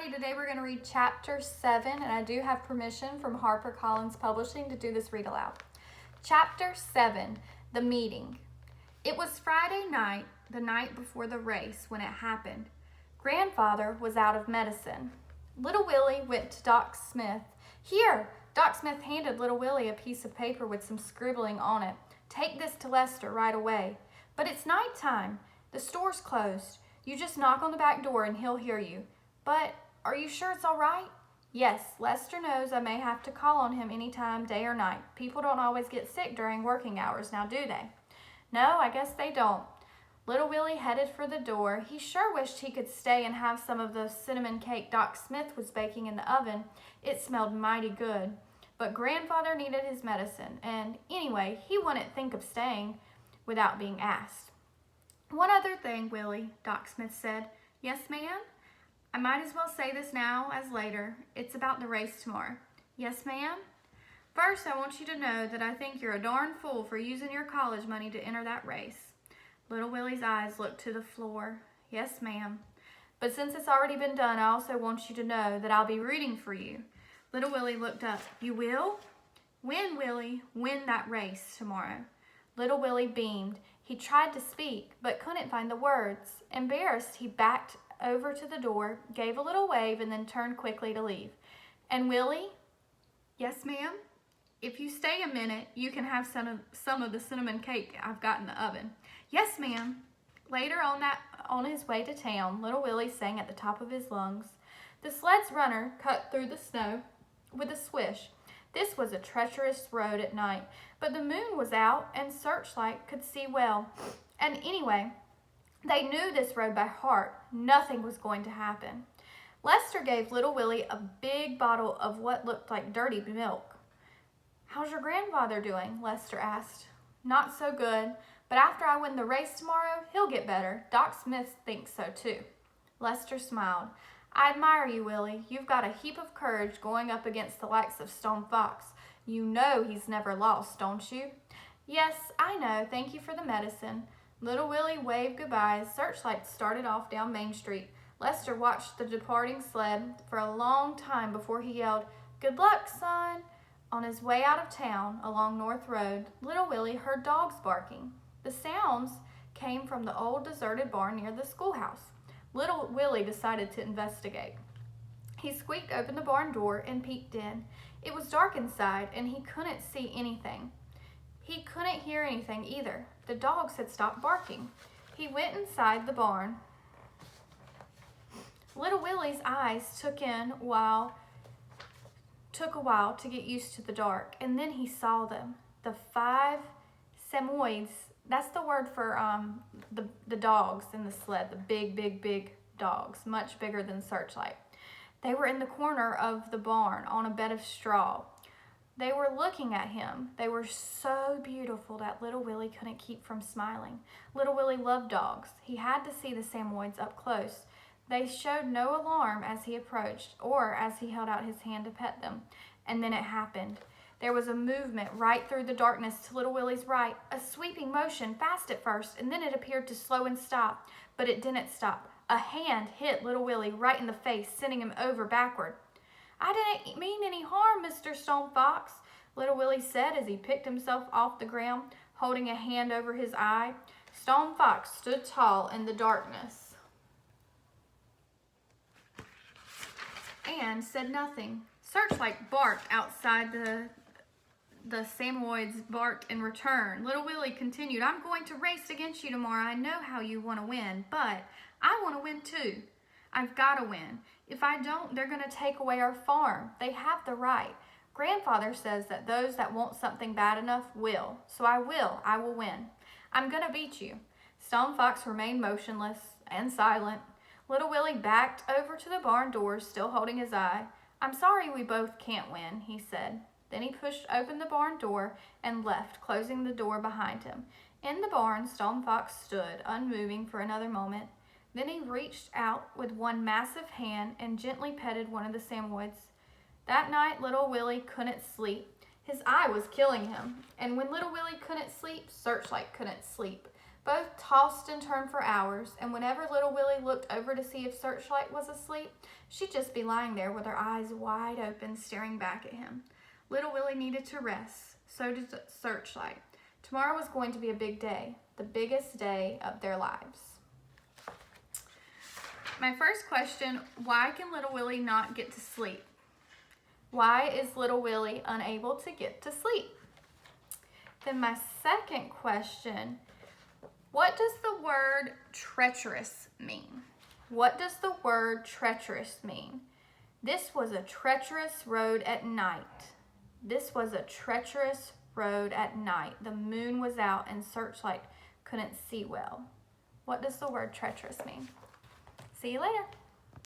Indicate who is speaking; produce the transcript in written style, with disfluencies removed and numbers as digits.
Speaker 1: everybody. Today we're going to read chapter 7, and I do have permission from HarperCollins Publishing to do this read aloud. Chapter 7, The Meeting. It was Friday night, the night before the race, when it happened. Grandfather was out of medicine. Little Willie went to Doc Smith. Here! Doc Smith handed Little Willie a piece of paper with some scribbling on it. Take this to Lester right away. But it's nighttime. The store's closed. You just knock on the back door and he'll hear you. But are you sure it's all right? Yes, Lester knows I may have to call on him anytime, day or night. People don't always get sick during working hours, now do they? No, I guess they don't. Little Willie headed for the door. He sure wished he could stay and have some of the cinnamon cake Doc Smith was baking in the oven. It smelled mighty good. But Grandfather needed his medicine, and anyway, he wouldn't think of staying without being asked. One other thing, Willie, Doc Smith said. Yes, ma'am? I might as well say this now as later. It's about the race tomorrow. Yes, ma'am? First, I want you to know that I think you're a darn fool for using your college money to enter that race. Little Willie's eyes looked to the floor. Yes, ma'am. But since it's already been done, I also want you to know that I'll be rooting for you. Little Willie looked up. You will? Win, Willie. Win that race tomorrow. Little Willie beamed. He tried to speak, but couldn't find the words. Embarrassed, he backed over to the door, gave a little wave, and then turned quickly to leave. And Willie? Yes, ma'am? If you stay a minute, you can have some of the cinnamon cake I've got in the oven. Yes, ma'am. Later on his way to town, Little Willie sang at the top of his lungs. The sled's runner cut through the snow with a swish. This was a treacherous road at night, but the moon was out and Searchlight could see well. And anyway, they knew this road by heart. Nothing was going to happen. Lester gave Little Willie a big bottle of what looked like dirty milk. How's your grandfather doing? Lester asked. Not so good, but after I win the race tomorrow, he'll get better. Doc Smith thinks so too. Lester smiled. I admire you, Willie. You've got a heap of courage going up against the likes of Stone Fox. You know he's never lost, don't you? Yes, I know. Thank you for the medicine. Little Willie waved goodbye as Searchlight started off down Main Street. Lester watched the departing sled for a long time before he yelled, Good luck, son! On his way out of town along North Road, Little Willie heard dogs barking. The sounds came from the old deserted barn near the schoolhouse. Little Willie decided to investigate. He squeaked open the barn door and peeked in. It was dark inside and he couldn't see anything. He couldn't hear anything either. The dogs had stopped barking. He went inside the barn. Little Willie's eyes took a while to get used to the dark, and then he saw them. The 5 Samoyeds, that's the word for the dogs in the sled, the big dogs, much bigger than Searchlight. They were in the corner of the barn on a bed of straw. They were looking at him. They were so beautiful that Little Willie couldn't keep from smiling. Little Willie loved dogs. He had to see the Samoyeds up close. They showed no alarm as he approached or as he held out his hand to pet them. And then it happened. There was a movement right through the darkness to Little Willie's right, a sweeping motion, fast at first, and then it appeared to slow and stop. But it didn't stop. A hand hit Little Willie right in the face, sending him over backward. I didn't mean any harm, Mr. Stone Fox, Little Willie said as he picked himself off the ground, holding a hand over his eye. Stone Fox stood tall in the darkness and said nothing. Searchlight barked outside the Samoyeds barked in return. Little Willie continued, I'm going to race against you tomorrow. I know how you want to win, but I want to win too. I've got to win. If I don't, they're going to take away our farm. They have the right. Grandfather says that those that want something bad enough will. So I will. I will win. I'm going to beat you. Stone Fox remained motionless and silent. Little Willie backed over to the barn door, still holding his eye. I'm sorry we both can't win, he said. Then he pushed open the barn door and left, closing the door behind him. In the barn, Stone Fox stood, unmoving for another moment. Then he reached out with one massive hand and gently petted one of the Samoyeds. That night, Little Willie couldn't sleep. His eye was killing him. And when Little Willie couldn't sleep, Searchlight couldn't sleep. Both tossed and turned for hours, and whenever little Willie looked over to see if Searchlight was asleep, she'd just be lying there with her eyes wide open, staring back at him. Little Willie needed to rest. So did Searchlight. Tomorrow was going to be a big day, the biggest day of their lives. My first question, why can little Willie not get to sleep? Why is little Willie unable to get to sleep? Then my second question, what does the word treacherous mean? What does the word treacherous mean? This was a treacherous road at night. This was a treacherous road at night. The moon was out and Searchlight couldn't see well. What does the word treacherous mean? See you later.